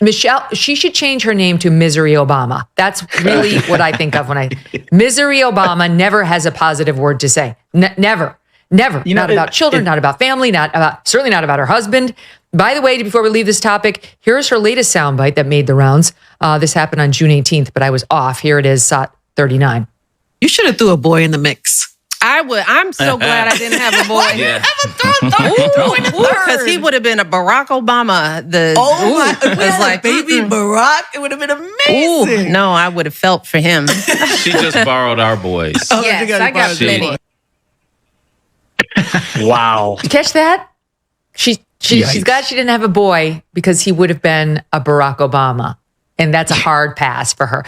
Michelle, she should change her name to Misery Obama. That's really what I think of when Misery Obama never has a positive word to say. Never. Not about children, not about family, certainly not about her husband. By the way, before we leave this topic, here's her latest soundbite that made the rounds. This happened on June 18th, but I was off. Here it is, SOT 39. You should have threw a boy in the mix. I would. I'm so glad I didn't have a boy. Yeah. Because he would have been a Barack Obama. Baby Barack. It would have been amazing. No, I would have felt for him. She just borrowed our boys. Yes, I got plenty. Wow. Did you catch that? She's glad she didn't have a boy because he would have been a Barack Obama. And that's a hard pass for her.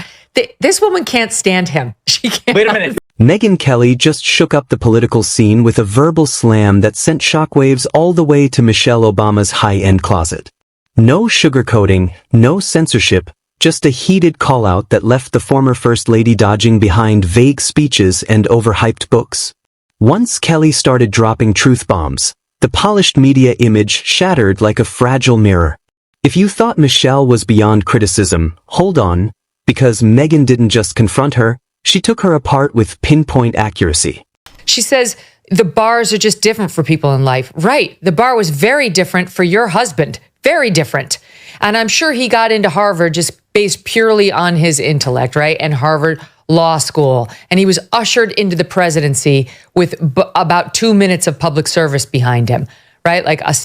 This woman can't stand him. She can't. Wait a minute. Megyn Kelly just shook up the political scene with a verbal slam that sent shockwaves all the way to Michelle Obama's high-end closet. No sugarcoating, no censorship, just a heated call-out that left the former First Lady dodging behind vague speeches and overhyped books. Once Kelly started dropping truth bombs, the polished media image shattered like a fragile mirror. If you thought Michelle was beyond criticism, hold on, because Megyn didn't just confront her, she took her apart with pinpoint accuracy. She says the bars are just different for people in life. Right. The bar was very different for your husband. Very different. And I'm sure he got into Harvard just based purely on his intellect, right? And Harvard Law School. And he was ushered into the presidency with about 2 minutes of public service behind him, right? Like a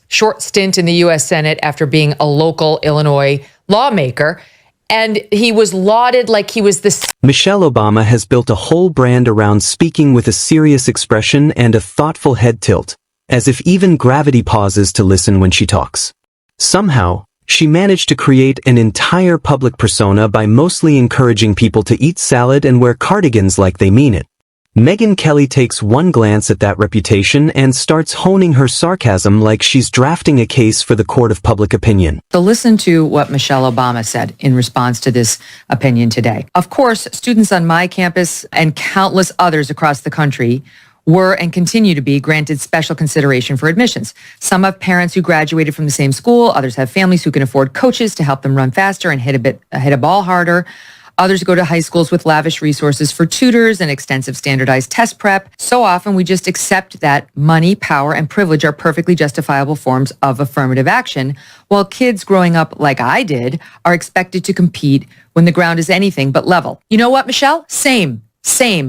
short stint in the U.S. Senate after being a local Illinois lawmaker. And he was lauded like he was the... Michelle Obama has built a whole brand around speaking with a serious expression and a thoughtful head tilt, as if even gravity pauses to listen when she talks. Somehow, she managed to create an entire public persona by mostly encouraging people to eat salad and wear cardigans like they mean it. Megyn Kelly takes one glance at that reputation and starts honing her sarcasm like she's drafting a case for the court of public opinion. So listen to what Michelle Obama said in response to this opinion today. Of course, students on my campus and countless others across the country were and continue to be granted special consideration for admissions. Some have parents who graduated from the same school. Others have families who can afford coaches to help them run faster and hit a ball harder. Others go to high schools with lavish resources for tutors and extensive standardized test prep. So often we just accept that money, power, and privilege are perfectly justifiable forms of affirmative action, while kids growing up like I did are expected to compete when the ground is anything but level. You know what, Michelle? Same.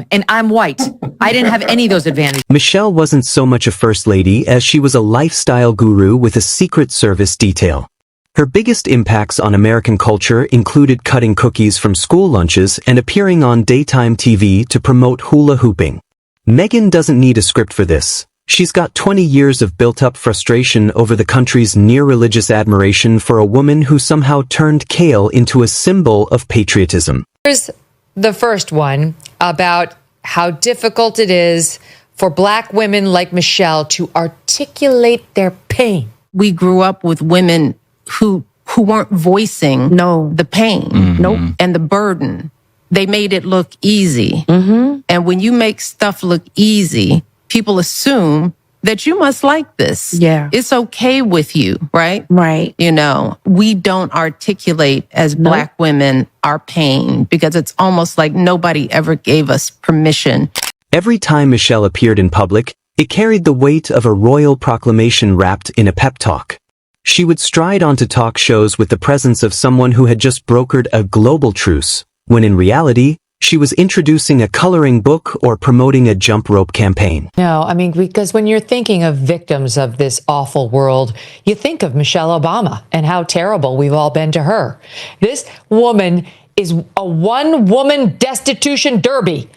And I'm white. I didn't have any of those advantages. Michelle wasn't so much a first lady as she was a lifestyle guru with a Secret Service detail. Her biggest impacts on American culture included cutting cookies from school lunches and appearing on daytime TV to promote hula hooping. Megyn doesn't need a script for this. She's got 20 years of built-up frustration over the country's near-religious admiration for a woman who somehow turned kale into a symbol of patriotism. Here's the first one about how difficult it is for Black women like Michelle to articulate their pain. We grew up with women who weren't voicing the pain and the burden. They made it look easy. And when you make stuff look easy, people assume that you must like this. Yeah. It's okay with you, right? Right. You know, we don't articulate as Black women our pain because it's almost like nobody ever gave us permission. Every time Michelle appeared in public, it carried the weight of a royal proclamation wrapped in a pep talk. She would stride onto talk shows with the presence of someone who had just brokered a global truce, when in reality, she was introducing a coloring book or promoting a jump rope campaign. No, I mean, because when you're thinking of victims of this awful world, you think of Michelle Obama and how terrible we've all been to her. This woman is a one-woman destitution derby.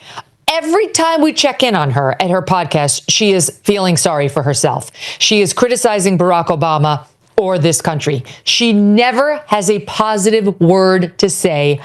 Every time we check in on her at her podcast, she is feeling sorry for herself. She is criticizing Barack Obama or this country. She never has a positive word to say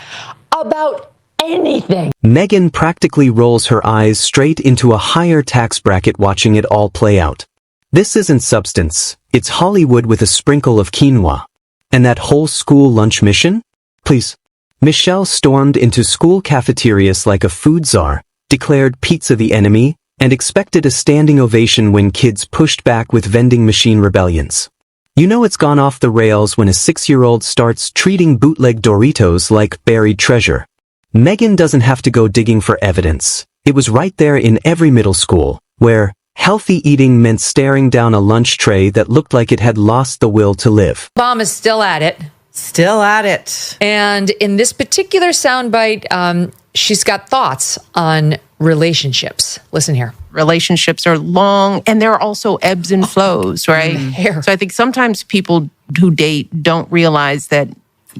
about anything. Megyn practically rolls her eyes straight into a higher tax bracket watching it all play out. This isn't substance, it's Hollywood with a sprinkle of quinoa. And that whole school lunch mission? Please. Michelle stormed into school cafeterias like a food czar, declared pizza the enemy, and expected a standing ovation when kids pushed back with vending machine rebellions. You know it's gone off the rails when a 6-year-old starts treating bootleg Doritos like buried treasure. Megyn doesn't have to go digging for evidence. It was right there in every middle school, where healthy eating meant staring down a lunch tray that looked like it had lost the will to live. Obama's still at it. Still at it. And in this particular soundbite, she's got thoughts on relationships. Listen here. Relationships are long, and there are also ebbs and flows, right? So I think sometimes people who date don't realize that,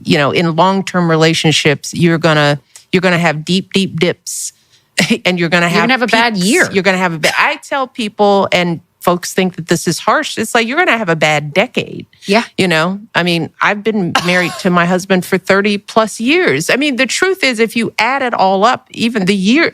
you know, in long-term relationships, you're gonna have deep dips, and you're gonna have a bad year. You're gonna have I tell people, and folks think that this is harsh. It's like, you're gonna have a bad decade. Yeah. You know, I mean, I've been married to my husband for 30 plus years. I mean, the truth is, if you add it all up, even the year,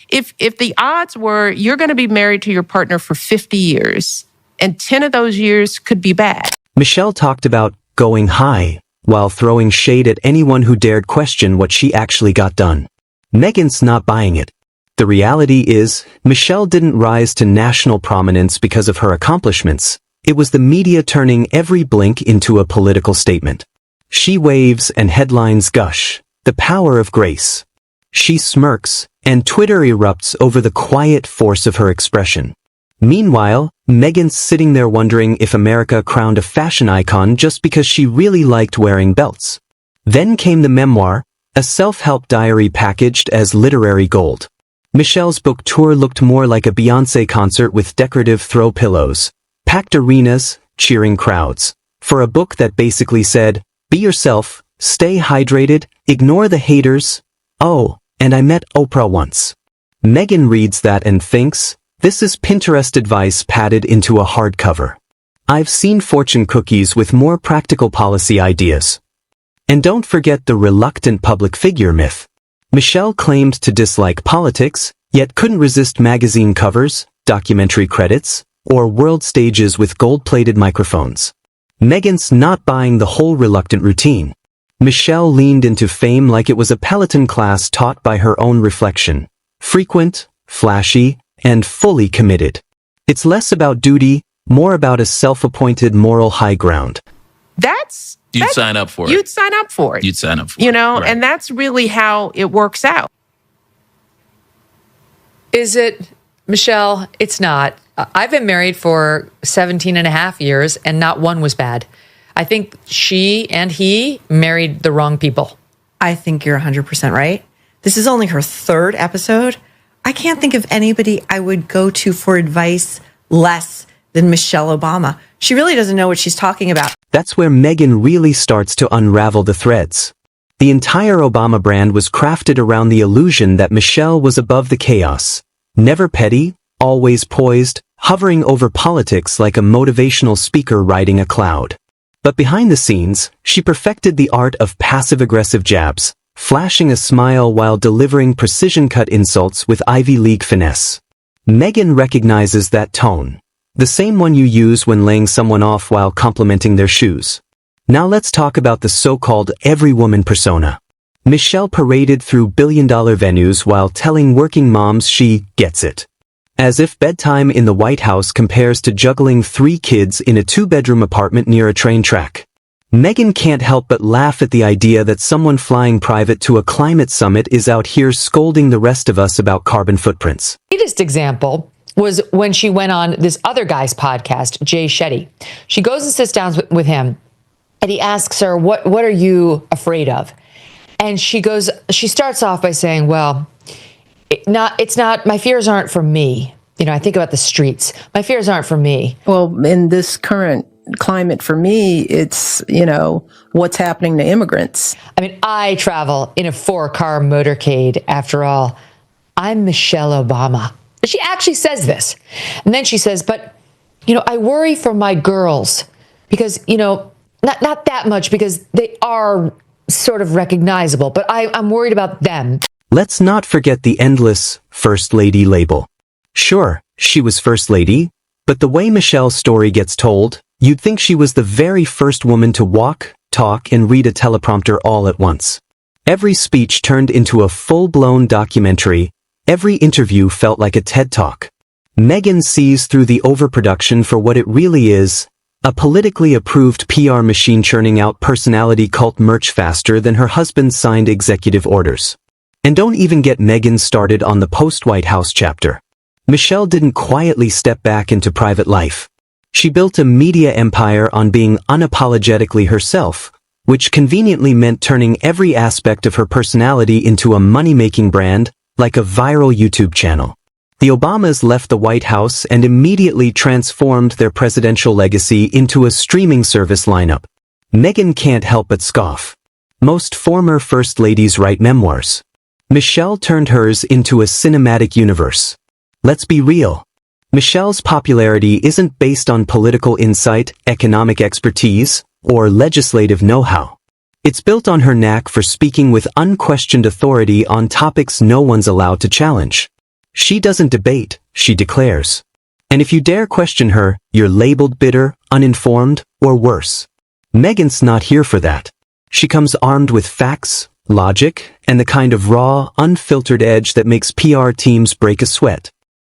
if the odds were you're going to be married to your partner for 50 years and 10 of those years could be bad. Michelle talked about going high while throwing shade at anyone who dared question what she actually got done. Megyn's not buying it. The reality is, Michelle didn't rise to national prominence because of her accomplishments. It was the media turning every blink into a political statement. She waves and headlines gush. The power of grace. She smirks, and Twitter erupts over the quiet force of her expression. Meanwhile, Megyn's sitting there wondering if America crowned a fashion icon just because she really liked wearing belts. Then came the memoir, a self-help diary packaged as literary gold. Michelle's book tour looked more like a Beyoncé concert with decorative throw pillows, packed arenas, cheering crowds. For a book that basically said, be yourself, stay hydrated, ignore the haters. Oh, and I met Oprah once. Megyn reads that and thinks, this is Pinterest advice padded into a hardcover. I've seen fortune cookies with more practical policy ideas. And don't forget the reluctant public figure myth. Michelle claimed to dislike politics, yet couldn't resist magazine covers, documentary credits, or world stages with gold-plated microphones. Megyn's not buying the whole reluctant routine. Michelle leaned into fame like it was a Peloton class taught by her own reflection. Frequent, flashy, and fully committed. It's less about duty, more about a self-appointed moral high ground. You'd sign up for it. You'd sign up for it. You'd sign up for it. You know, Right. and that's really how it works out. Is it, Michelle? It's not. I've been married for 17 and a half years, and not one was bad. I think she and he married the wrong people. I think you're 100% right. This is only her third episode. I can't think of anybody I would go to for advice less than Michelle Obama. She really doesn't know what she's talking about. That's where Megyn really starts to unravel the threads. The entire Obama brand was crafted around the illusion that Michelle was above the chaos. Never petty, always poised, hovering over politics like a motivational speaker riding a cloud. But behind the scenes, she perfected the art of passive-aggressive jabs, flashing a smile while delivering precision-cut insults with Ivy League finesse. Megyn recognizes that tone. The same one you use when laying someone off while complimenting their shoes. Now let's talk about the so-called every woman persona. Michelle paraded through billion-dollar venues while telling working moms she gets it. As if bedtime in the White House compares to juggling 3 kids in a 2-bedroom apartment near a train track. Megyn can't help but laugh at the idea that someone flying private to a climate summit is out here scolding the rest of us about carbon footprints. The latest example was when she went on this other guy's podcast, Jay Shetty. She goes and sits down with him, and he asks her, what are you afraid of? And she starts off by saying, well, it's not, my fears aren't for me. You know, I think about the streets. My fears aren't for me. Well, in this current climate, for me, it's, you know, what's happening to immigrants. I mean, I travel in a 4-car motorcade. After all, I'm Michelle Obama. She actually says this. And then she says, but, you know, I worry for my girls because, you know, not that much because they are sort of recognizable, but I'm worried about them. Let's not forget the endless First Lady label. Sure, she was First Lady, but the way Michelle's story gets told, you'd think she was the very first woman to walk, talk, and read a teleprompter all at once. Every speech turned into a full-blown documentary. Every interview felt like a TED Talk. Megyn sees through the overproduction for what it really is, A politically approved PR machine churning out personality cult merch faster than her husband signed executive orders. And don't even get Megyn started on the post-White House chapter. Michelle didn't quietly step back into private life. She built a media empire on being unapologetically herself, which conveniently meant turning every aspect of her personality into a money-making brand, like a viral YouTube channel. The Obamas left the White House and immediately transformed their presidential legacy into a streaming service lineup. Megyn can't help but scoff. Most former First Ladies write memoirs. Michelle turned hers into a cinematic universe. Let's be real. Michelle's popularity isn't based on political insight, economic expertise, or legislative know-how. It's built on her knack for speaking with unquestioned authority on topics no one's allowed to challenge. She doesn't debate, she declares. And if you dare question her, you're labeled bitter, uninformed, or worse. Megyn's not here for that. She comes armed with facts, logic, and the kind of raw, unfiltered edge that makes PR teams break a sweat.